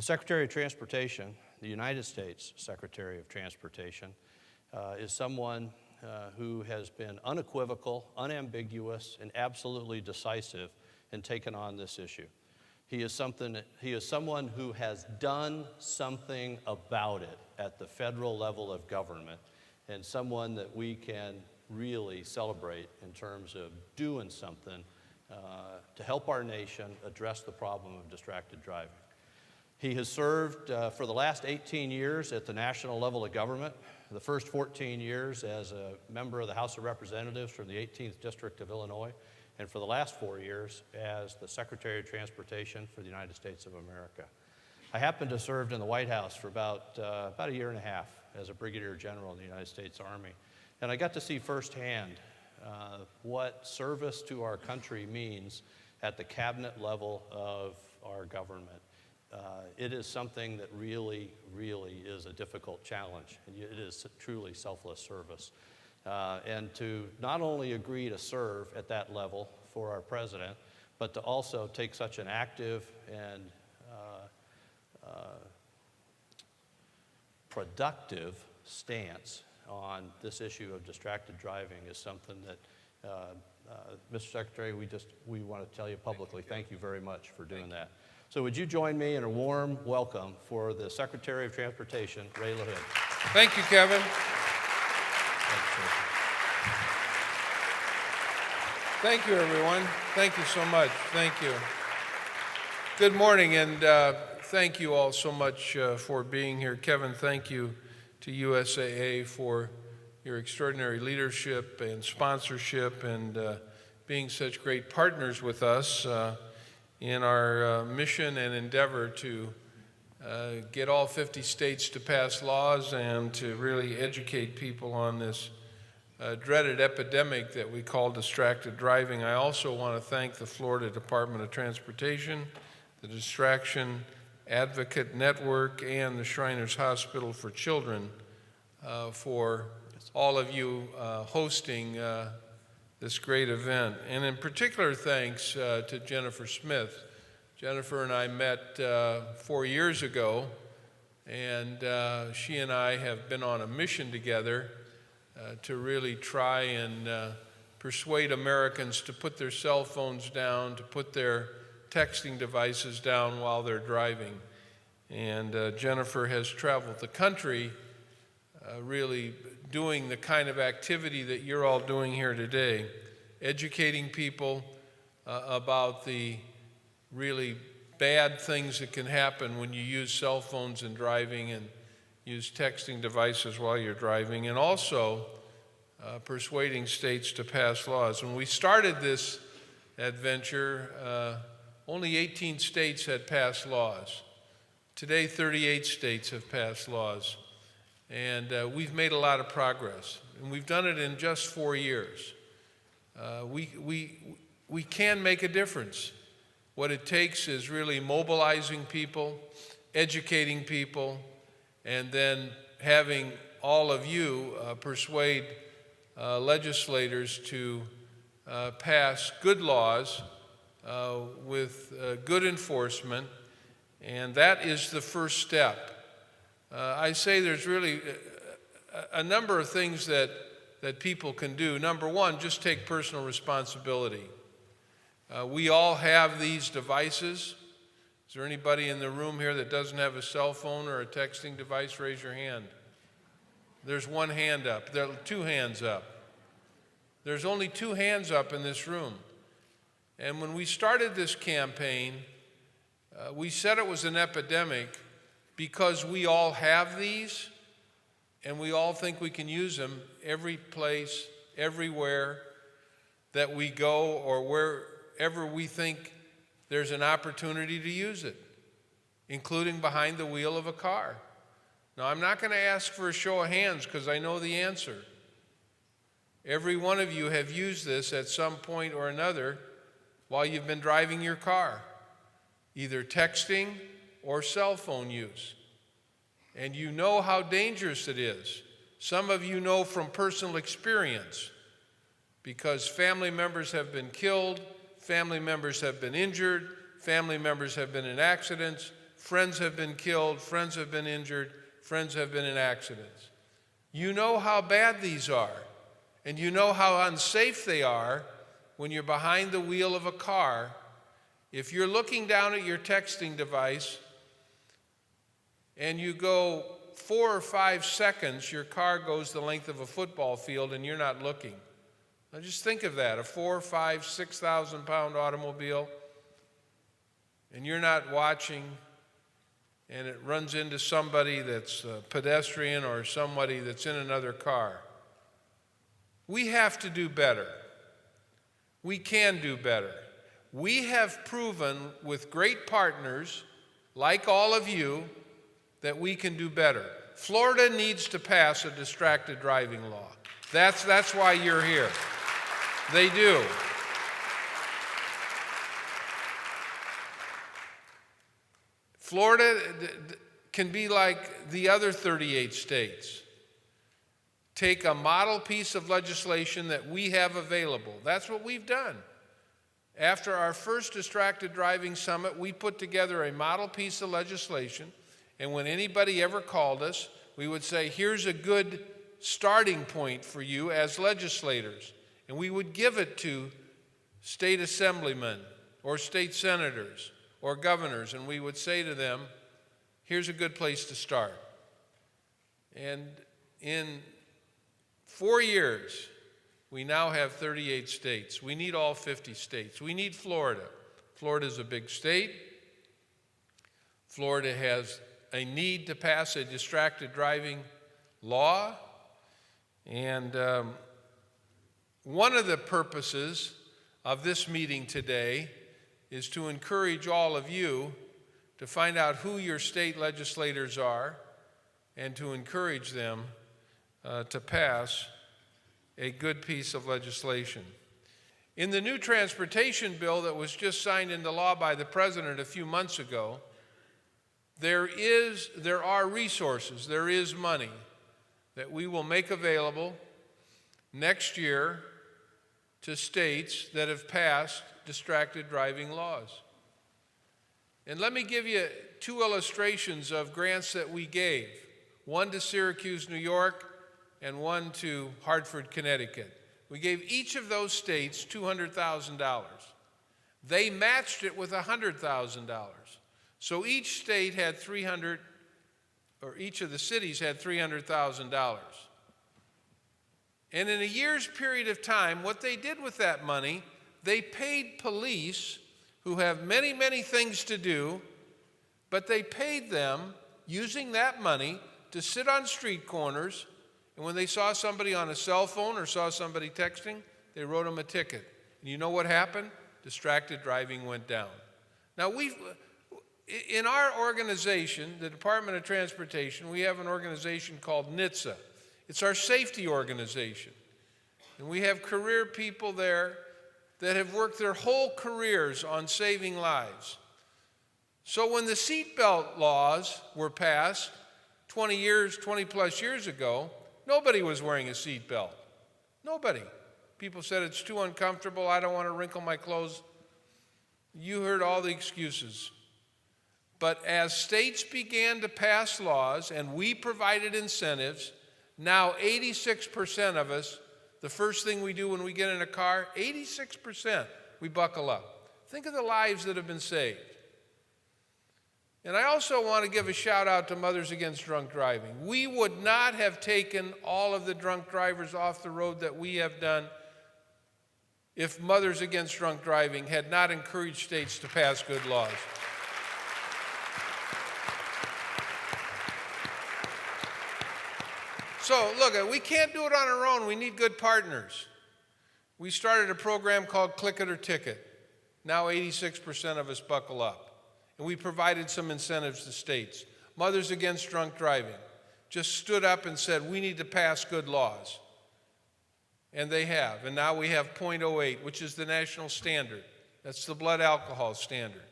The Secretary of Transportation, the United States Secretary of Transportation, is someone who has been unequivocal, unambiguous, and absolutely decisive in taking on this issue. He is someone who has done something about it at the federal level of government, and someone that we can really celebrate in terms of doing something to help our nation address the problem of distracted driving. He has served for the last 18 years at the national level of government, the first 14 years as a member of the House of Representatives from the 18th District of Illinois, and for the last 4 years as the Secretary of Transportation for the United States of America. I happened to have served in the White House for about a year and a half as a Brigadier General in the United States Army, and I got to see firsthand what service to our country means at the cabinet level of our government. It is something that really is a difficult challenge, and it is truly selfless service. And to not only agree to serve at that level for our president, but to also take such an active and productive stance on this issue of distracted driving is something that, Mr. Secretary, we want to tell you publicly, thank you very much for doing that. So would you join me in a warm welcome for the Secretary of Transportation, Ray LaHood. Thank you, Kevin. Thank you, everyone. Thank you so much. Thank you. Good morning, and thank you all so much for being here. Kevin, thank you to USAA for your extraordinary leadership and sponsorship and being such great partners with us in our mission and endeavor to get all 50 states to pass laws and to really educate people on this dreaded epidemic that we call distracted driving. I also want to thank the Florida Department of Transportation, the Distraction Advocate Network, and the Shriners Hospital for Children for all of you hosting this great event. And in particular, thanks to Jennifer Smith. Jennifer and I met 4 years ago, and she and I have been on a mission together to really try and persuade Americans to put their cell phones down, to put their texting devices down while they're driving. And Jennifer has traveled the country really doing the kind of activity that you're all doing here today, educating people about the really bad things that can happen when you use cell phones in driving and use texting devices while you're driving, and also persuading states to pass laws. When we started this adventure, only 18 states had passed laws. Today, 38 states have passed laws. And we've made a lot of progress, and we've done it in just 4 years. We can make a difference. What it takes is really mobilizing people, educating people, and then having all of you persuade legislators to pass good laws with good enforcement, and that is the first step. I say there's really a number of things that people can do. Number one, just take personal responsibility. We all have these devices. Is there anybody in the room here that doesn't have a cell phone or a texting device? Raise your hand. There's one hand up. There are two hands up. There's only two hands up in this room. And when we started this campaign, we said it was an epidemic because we all have these, and we all think we can use them every place, everywhere that we go, or wherever we think there's an opportunity to use it, including behind the wheel of a car. Now, I'm not going to ask for a show of hands because I know the answer. Every one of you have used this at some point or another while you've been driving your car, either texting or cell phone use. And you know how dangerous it is. Some of you know from personal experience, because family members have been killed, family members have been injured, family members have been in accidents friends have been killed, friends have been injured, friends have been in accidents. You know how bad these are, and you know how unsafe they are when you're behind the wheel of a car. If you're looking down at your texting device and you go 4 or 5 seconds, your car goes the length of a football field and you're not looking. Now just think of that, a 4, 5, 6,000 pound automobile, and you're not watching, and it runs into somebody that's a pedestrian or somebody that's in another car. We have to do better. We can do better. We have proven with great partners, like all of you, that we can do better. Florida needs to pass a distracted driving law. That's why you're here. They do. Florida can be like the other 38 states. Take a model piece of legislation that we have available. That's what we've done. After our first distracted driving summit, we put together a model piece of legislation, and when anybody ever called us, we would say, here's a good starting point for you as legislators. And we would give it to state assemblymen or state senators or governors, and we would say to them, here's a good place to start. And in 4 years, we now have 38 states. We need all 50 states. We need Florida. Florida's a big state. Florida has a need to pass a distracted driving law. And one of the purposes of this meeting today is to encourage all of you to find out who your state legislators are and to encourage them to pass a good piece of legislation. In the new transportation bill that was just signed into law by the president a few months ago, there are resources, there is money that we will make available next year to states that have passed distracted driving laws. And let me give you 2 illustrations of grants that we gave, one to Syracuse, New York, and one to Hartford, Connecticut. We gave each of those states $200,000. They matched it with $100,000. So each state had each of the cities had $300,000. And in a year's period of time, what they did with that money, they paid police who have many, many things to do, but they paid them using that money to sit on street corners, and when they saw somebody on a cell phone or saw somebody texting, they wrote them a ticket. And you know what happened? Distracted driving went down. Now, in our organization, the Department of Transportation, we have an organization called NHTSA. It's our safety organization. And we have career people there that have worked their whole careers on saving lives. So when the seatbelt laws were passed 20 plus years ago, nobody was wearing a seatbelt. Nobody. People said it's too uncomfortable, I don't want to wrinkle my clothes. You heard all the excuses. But as states began to pass laws and we provided incentives, now 86% of us, the first thing we do when we get in a car, 86%, we buckle up. Think of the lives that have been saved. And I also want to give a shout out to Mothers Against Drunk Driving. We would not have taken all of the drunk drivers off the road that we have done if Mothers Against Drunk Driving had not encouraged states to pass good laws. So, look, we can't do it on our own. We need good partners. We started a program called Click It or Ticket. Now 86% of us buckle up. And we provided some incentives to states. Mothers Against Drunk Driving just stood up and said, we need to pass good laws. And they have. And now we have .08, which is the national standard. That's the blood alcohol standard.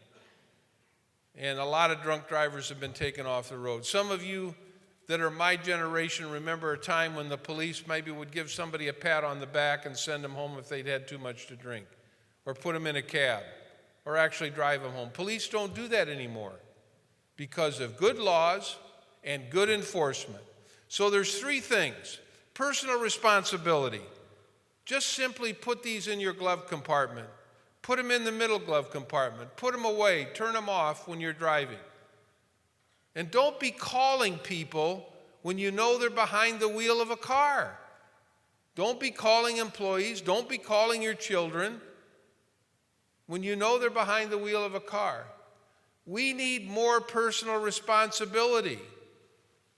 And a lot of drunk drivers have been taken off the road. Some of you that are my generation remember a time when the police maybe would give somebody a pat on the back and send them home if they'd had too much to drink, or put them in a cab, or actually drive them home. Police don't do that anymore because of good laws and good enforcement. So there's three things. Personal responsibility. Just simply put these in your glove compartment. Put them in the middle glove compartment. Put them away. Turn them off when you're driving. And don't be calling people when you know they're behind the wheel of a car. Don't be calling employees. Don't be calling your children when you know they're behind the wheel of a car. We need more personal responsibility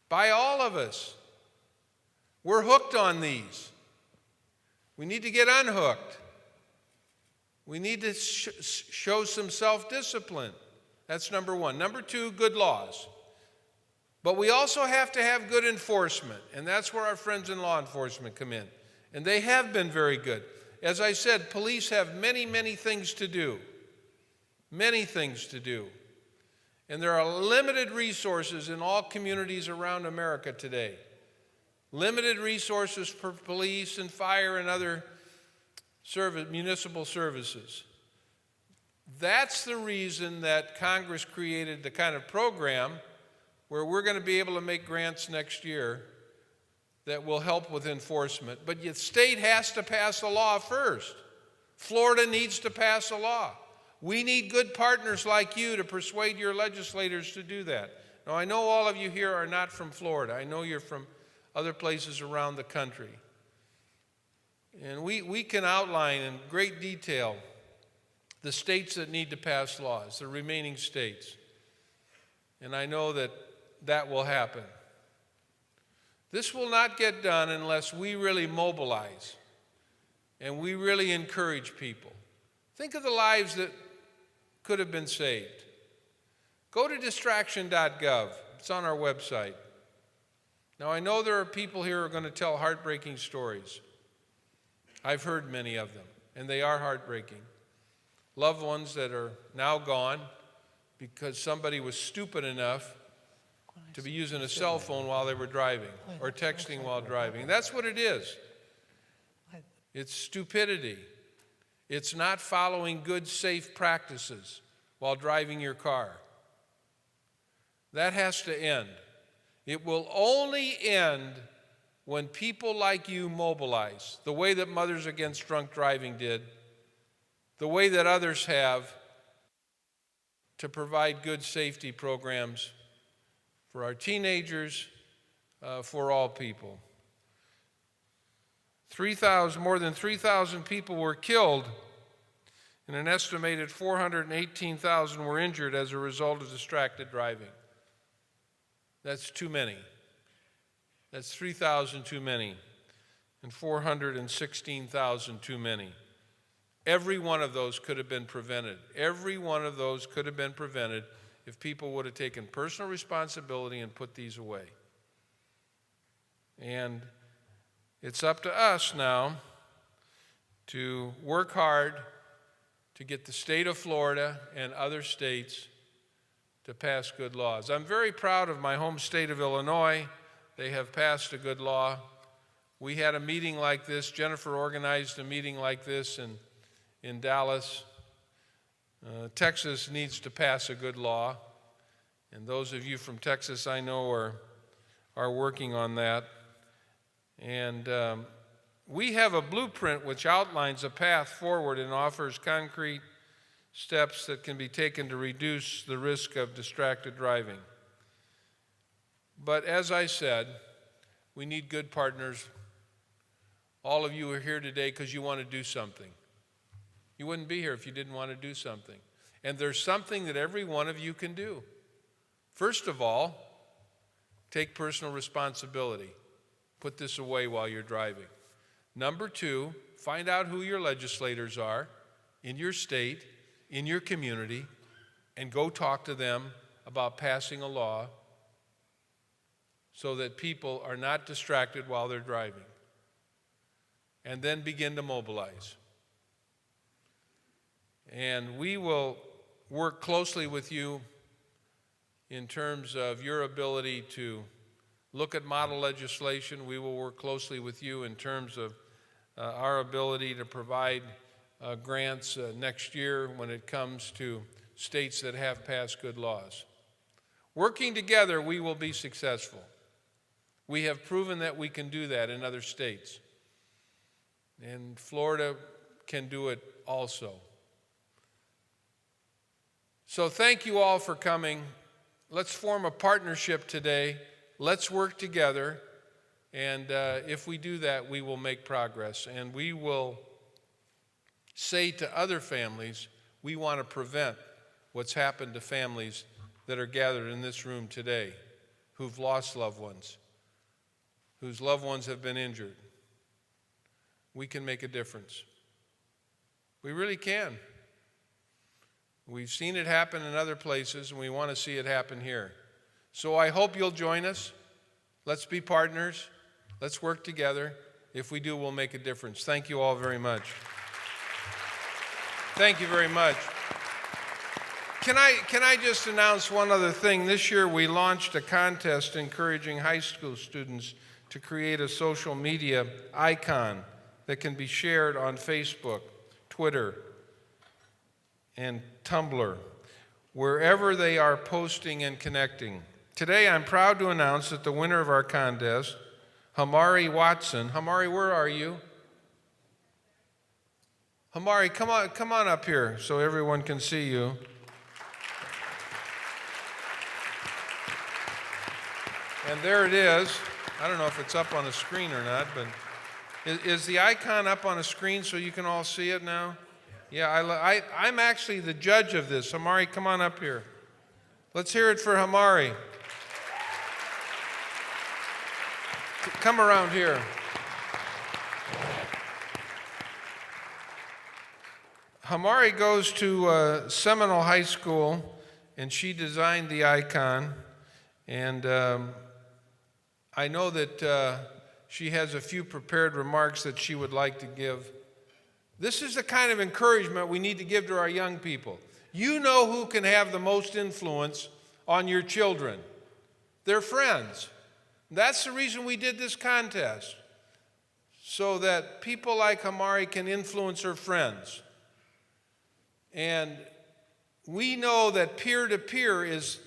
by all of us. We're hooked on these. We need to get unhooked. We need to show some self-discipline. That's number one. Number two, good laws. But we also have to have good enforcement, and that's where our friends in law enforcement come in. And they have been very good. As I said, police have many, many things to do. Many things to do. And there are limited resources in all communities around America today. Limited resources for police and fire and other municipal services. That's the reason that Congress created the kind of program where we're going to be able to make grants next year that will help with enforcement. But the state has to pass a law first. Florida needs to pass a law. We need good partners like you to persuade your legislators to do that. Now, I know all of you here are not from Florida. I know you're from other places around the country. And we can outline in great detail the states that need to pass laws, the remaining states. And I know that that will happen. This will not get done unless we really mobilize and we really encourage people. Think of the lives that could have been saved. Go to distraction.gov. It's on our website. Now, I know there are people here who are going to tell heartbreaking stories. I've heard many of them, and they are heartbreaking. Loved ones that are now gone because somebody was stupid enough to be using a cell phone while they were driving or texting while driving. That's what it is. It's stupidity. It's not following good, safe practices while driving your car. That has to end. It will only end when people like you mobilize, the way that Mothers Against Drunk Driving did, the way that others have, to provide good safety programs for our teenagers, for all people. More than 3,000 people were killed, and an estimated 418,000 were injured as a result of distracted driving. That's too many. That's 3,000 too many, and 416,000 too many. Every one of those could have been prevented. Every one of those could have been prevented if people would have taken personal responsibility and put these away. And it's up to us now to work hard to get the state of Florida and other states to pass good laws. I'm very proud of my home state of Illinois. They have passed a good law. We had a meeting like this. Jennifer organized a meeting like this in Dallas. Texas needs to pass a good law, and those of you from Texas I know are working on that. And we have a blueprint which outlines a path forward and offers concrete steps that can be taken to reduce the risk of distracted driving. But as I said, we need good partners. All of you are here today because you want to do something. You wouldn't be here if you didn't want to do something. And there's something that every one of you can do. First of all, take personal responsibility. Put this away while you're driving. Number two, find out who your legislators are in your state, in your community, and go talk to them about passing a law so that people are not distracted while they're driving. And then begin to mobilize. And we will work closely with you in terms of your ability to look at model legislation. We will work closely with you in terms of our ability to provide grants next year when it comes to states that have passed good laws. Working together, we will be successful. We have proven that we can do that in other states. And Florida can do it also. So thank you all for coming. Let's form a partnership today. Let's work together. And if we do that, we will make progress. And we will say to other families, we want to prevent what's happened to families that are gathered in this room today, who've lost loved ones, whose loved ones have been injured. We can make a difference. We really can. We've seen it happen in other places, and we want to see it happen here. So I hope you'll join us. Let's be partners. Let's work together. If we do, we'll make a difference. Thank you all very much. Thank you very much. Can I just announce one other thing? This year we launched a contest encouraging high school students to create a social media icon that can be shared on Facebook, Twitter, and Tumblr, wherever they are posting and connecting. Today I'm proud to announce that the winner of our contest, Hamari Watson. Hamari, where are you? Hamari, come on up here so everyone can see you. And there it is. I don't know if it's up on the screen or not, but is the icon up on a screen so you can all see it now? Yeah, I'm actually the judge of this. Hamari, come on up here. Let's hear it for Hamari. Come around here. Hamari goes to Seminole High School, and she designed the icon. And I know that she has a few prepared remarks that she would like to give. This is the kind of encouragement we need to give to our young people. You know who can have the most influence on your children. Their friends. That's the reason we did this contest, so that people like Hamari can influence her friends. And we know that peer-to-peer is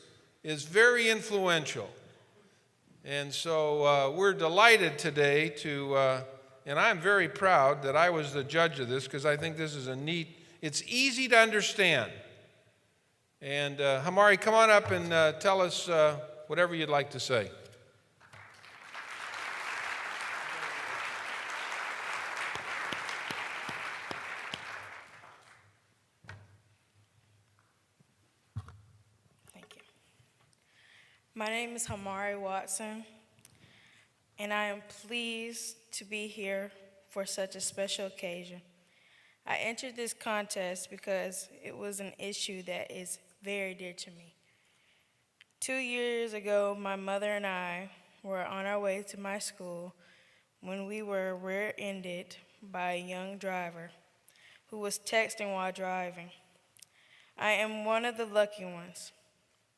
very influential. And so we're delighted today to, and I'm very proud that I was the judge of this, because I think this is it's easy to understand. And Hamari, come on up and tell us whatever you'd like to say. My name is Hamari Watson, and I am pleased to be here for such a special occasion. I entered this contest because it was an issue that is very dear to me. 2 years ago, my mother and I were on our way to my school when we were rear-ended by a young driver who was texting while driving. I am one of the lucky ones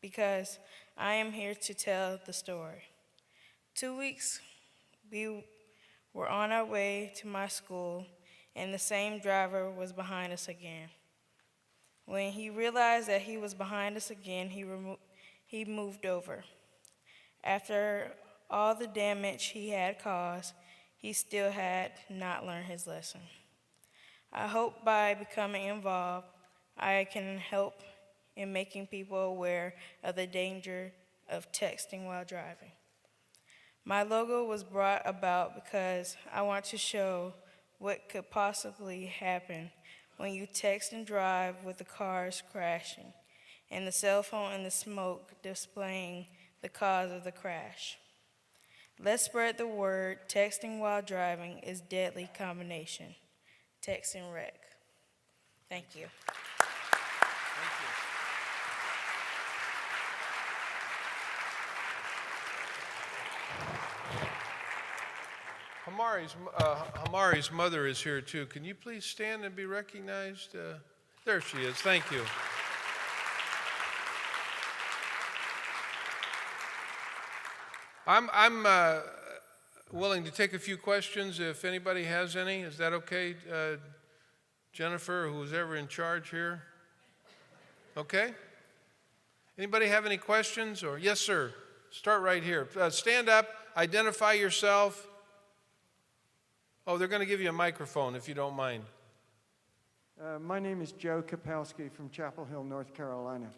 because I am here to tell the story. 2 weeks, we were on our way to my school, and the same driver was behind us again. When he realized that he was behind us again, he moved over. After all the damage he had caused, he still had not learned his lesson. I hope by becoming involved, I can help in making people aware of the danger of texting while driving. My logo was brought about because I want to show what could possibly happen when you text and drive with the cars crashing and the cell phone and the smoke displaying the cause of the crash. Let's spread the word. Texting while driving is deadly combination. Text and wreck. Thank you. Hamari's mother is here too. Can you please stand and be recognized? There she is. Thank you. I'm willing to take a few questions if anybody has any. Is that okay, Jennifer, who's ever in charge here? Okay. Anybody have any questions? Or yes, sir. Start right here. Stand up, identify yourself. Oh, they're going to give you a microphone if you don't mind. My name is Joe Kapowski from Chapel Hill, North Carolina.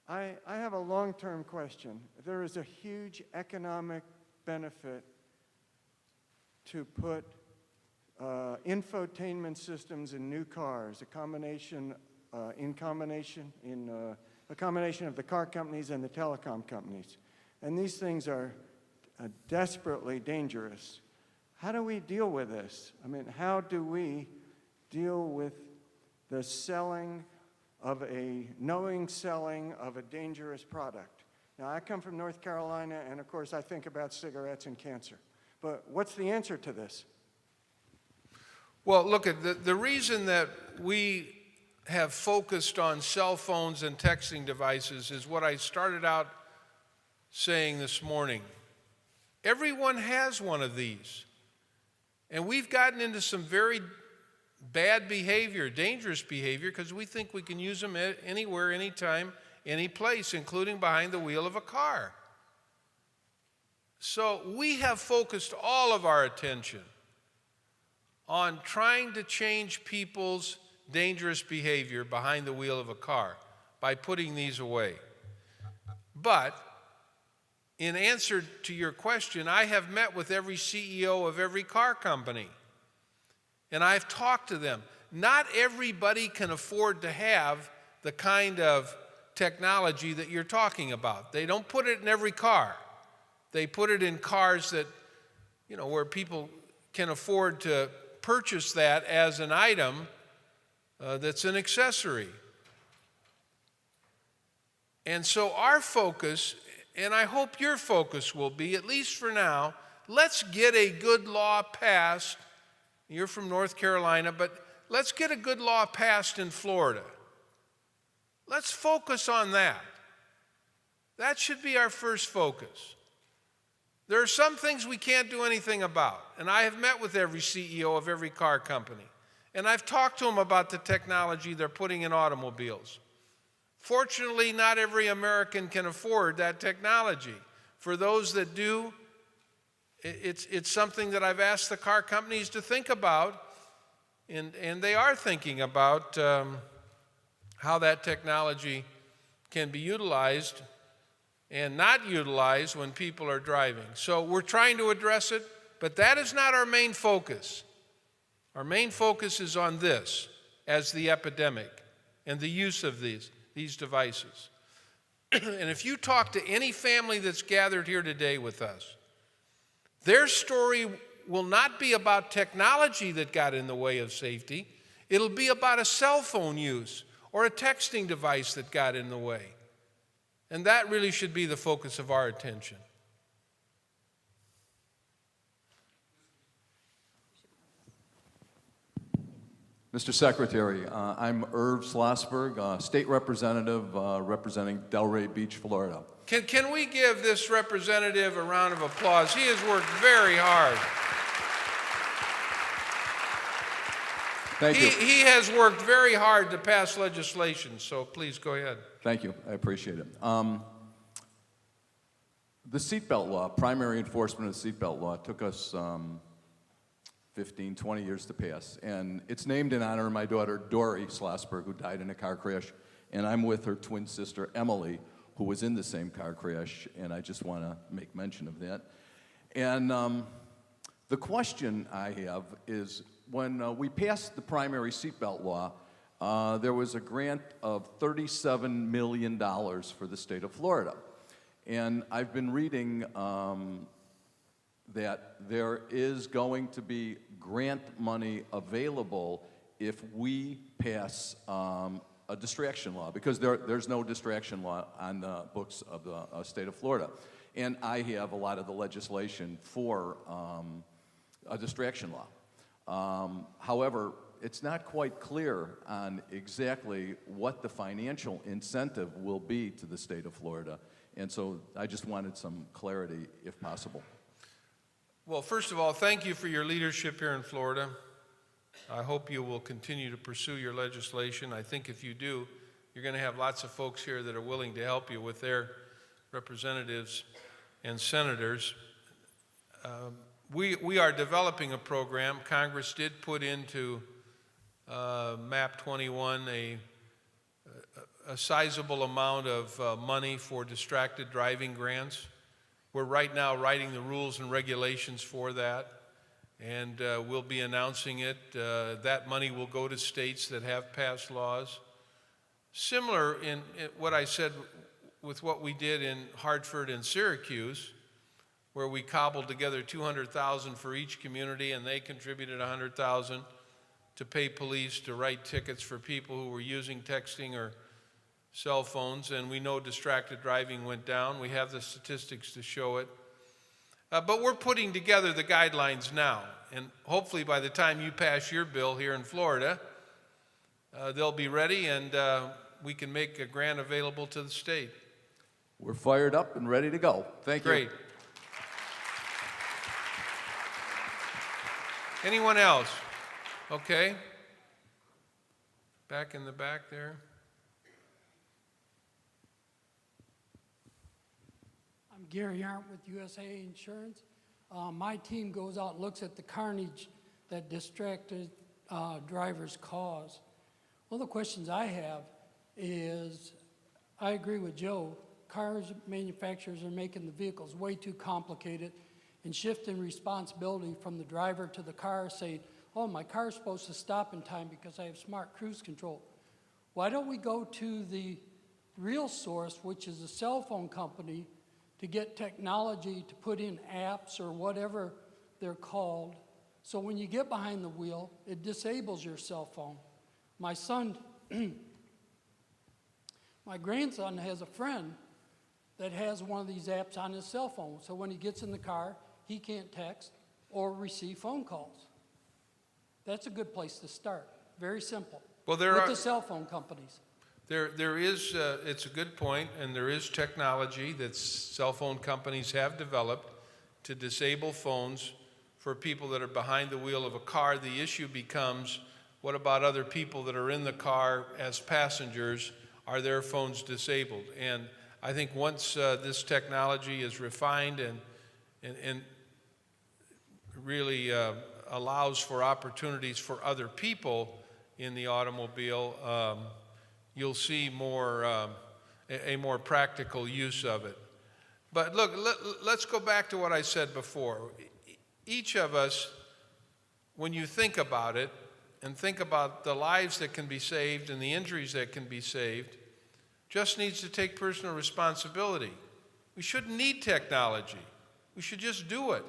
I have a long-term question. There is a huge economic benefit to put infotainment systems in new cars, a combination of the car companies and the telecom companies. And these things are desperately dangerous. How do we deal with this? I mean, how do we deal with the knowing selling of a dangerous product? Now, I come from North Carolina, and of course, I think about cigarettes and cancer. But what's the answer to this? Well, look, the reason that we have focused on cell phones and texting devices is what I started out saying this morning. Everyone has one of these. And we've gotten into some very bad behavior, dangerous behavior, because we think we can use them anywhere, anytime, any place, including behind the wheel of a car. So we have focused all of our attention on trying to change people's dangerous behavior behind the wheel of a car by putting these away. But in answer to your question, I have met with every CEO of every car company, and I've talked to them. Not everybody can afford to have the kind of technology that you're talking about. They don't put it in every car. They put it in cars that, where people can afford to purchase that as an item that's an accessory. And so our focus, and I hope your focus will be, at least for now, let's get a good law passed. You're from North Carolina, but let's get a good law passed in Florida. Let's focus on that. That should be our first focus. There are some things we can't do anything about, and I have met with every CEO of every car company, and I've talked to them about the technology they're putting in automobiles. Fortunately, not every American can afford that technology. For those that do, it's something that I've asked the car companies to think about, and they are thinking about how that technology can be utilized and not utilized when people are driving. So we're trying to address it, but that is not our main focus. Our main focus is on this as the epidemic and the use of these devices. And if you talk to any family that's gathered here today with us, their story will not be about technology that got in the way of safety. It'll be about a cell phone use or a texting device that got in the way. And that really should be the focus of our attention. Mr. Secretary, I'm Irv Schlossberg, State Representative representing Delray Beach, Florida. Can we give this representative a round of applause? He has worked very hard. Thank you. He has worked very hard to pass legislation, so please go ahead. Thank you. I appreciate it. The seatbelt law, primary enforcement of the seatbelt law, took us 15, 20 years to pass. And it's named in honor of my daughter, Dory Schlossberg, who died in a car crash. And I'm with her twin sister, Emily, who was in the same car crash. And I just want to make mention of that. And the question I have is, when we passed the primary seatbelt law, there was a grant of $37 million for the state of Florida. And I've been reading that there is going to be grant money available if we pass a distraction law, because there's no distraction law on the books of the state of Florida. And I have a lot of the legislation for a distraction law. However, it's not quite clear on exactly what the financial incentive will be to the state of Florida. And so I just wanted some clarity, if possible. Well, first of all, thank you for your leadership here in Florida. I hope you will continue to pursue your legislation. I think if you do, you're going to have lots of folks here that are willing to help you with their representatives and senators. We are developing a program. Congress did put into MAP 21 a sizable amount of money for distracted driving grants. We're right now writing the rules and regulations for that, and we'll be announcing it. That money will go to states that have passed laws. Similar in what I said with what we did in Hartford and Syracuse, where we cobbled together $200,000 for each community, and they contributed $100,000 to pay police to write tickets for people who were using texting or cell phones, and we know distracted driving went down. We have the statistics to show it. But we're putting together the guidelines now, and hopefully by the time you pass your bill here in Florida, they'll be ready, and we can make a grant available to the state. We're fired up and ready to go. Thank you. Great. Anyone else? Okay. Back in the back there. I'm Gary Arndt with USA Insurance. My team goes out and looks at the carnage that distracted drivers cause. One of the questions I have is, I agree with Joe, cars manufacturers are making the vehicles way too complicated and shifting responsibility from the driver to the car, saying, oh, my car's supposed to stop in time because I have smart cruise control. Why don't we go to the real source, which is a cell phone company, to get technology to put in apps or whatever they're called, so when you get behind the wheel, it disables your cell phone. My son, my grandson has a friend that has one of these apps on his cell phone, so when he gets in the car, he can't text or receive phone calls. That's a good place to start. Very simple. Well, with the cell phone companies. There is, it's a good point, and there is technology that cell phone companies have developed to disable phones for people that are behind the wheel of a car. The issue becomes, what about other people that are in the car as passengers? Are their phones disabled? And I think once this technology is refined and really allows for opportunities for other people in the automobile, you'll see a more practical use of it. But look, let's go back to what I said before. Each of us, when you think about it, and think about the lives that can be saved and the injuries that can be saved, just needs to take personal responsibility. We shouldn't need technology. We should just do it.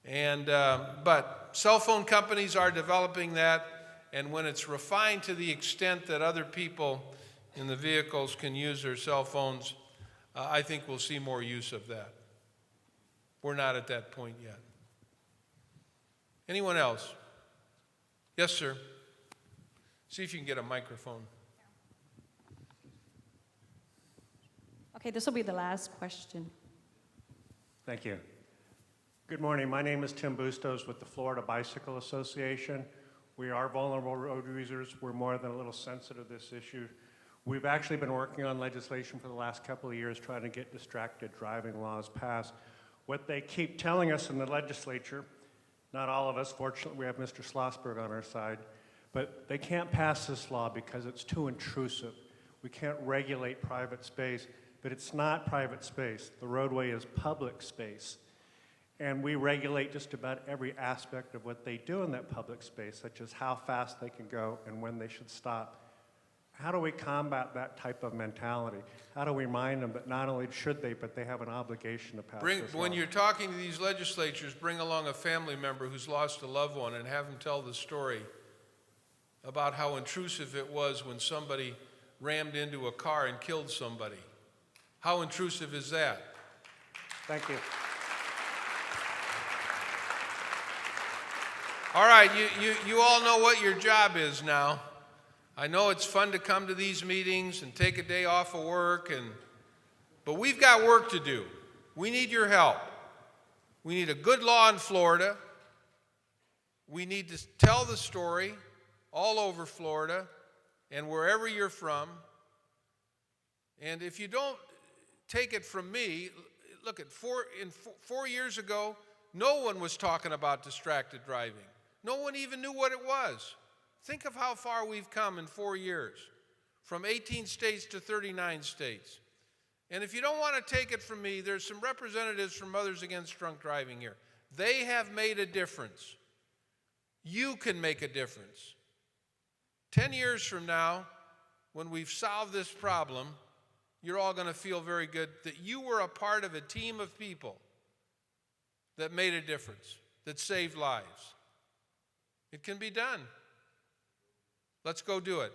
And but cell phone companies are developing that, and when it's refined to the extent that other people in the vehicles can use their cell phones, I think we'll see more use of that. We're not at that point yet. Anyone else? Yes, sir. See if you can get a microphone. Okay, this will be the last question. Thank you. Good morning. My name is Tim Bustos with the Florida Bicycle Association. We are vulnerable road users. We're more than a little sensitive to this issue. We've actually been working on legislation for the last couple of years trying to get distracted driving laws passed. What they keep telling us in the legislature, not all of us, fortunately we have Mr. Schlossberg on our side, but they can't pass this law because it's too intrusive. We can't regulate private space, but it's not private space. The roadway is public space. And we regulate just about every aspect of what they do in that public space, such as how fast they can go and when they should stop. How do we combat that type of mentality? How do we remind them that not only should they, but they have an obligation to pass this law? When you're talking to these legislatures, bring along a family member who's lost a loved one and have them tell the story about how intrusive it was when somebody rammed into a car and killed somebody. How intrusive is that? Thank you. All right, you all know what your job is now. I know it's fun to come to these meetings and take a day off of work, but we've got work to do. We need your help. We need a good law in Florida. We need to tell the story all over Florida. and wherever you're from. And if you don't take it from me, look at 4 years ago, no one was talking about distracted driving. No one even knew what it was. Think of how far we've come in 4 years, from 18 states to 39 states. And if you don't want to take it from me, there's some representatives from Mothers Against Drunk Driving here. They have made a difference. You can make a difference. 10 years from now, when we've solved this problem, you're all going to feel very good that you were a part of a team of people that made a difference, that saved lives. It can be done. Let's go do it.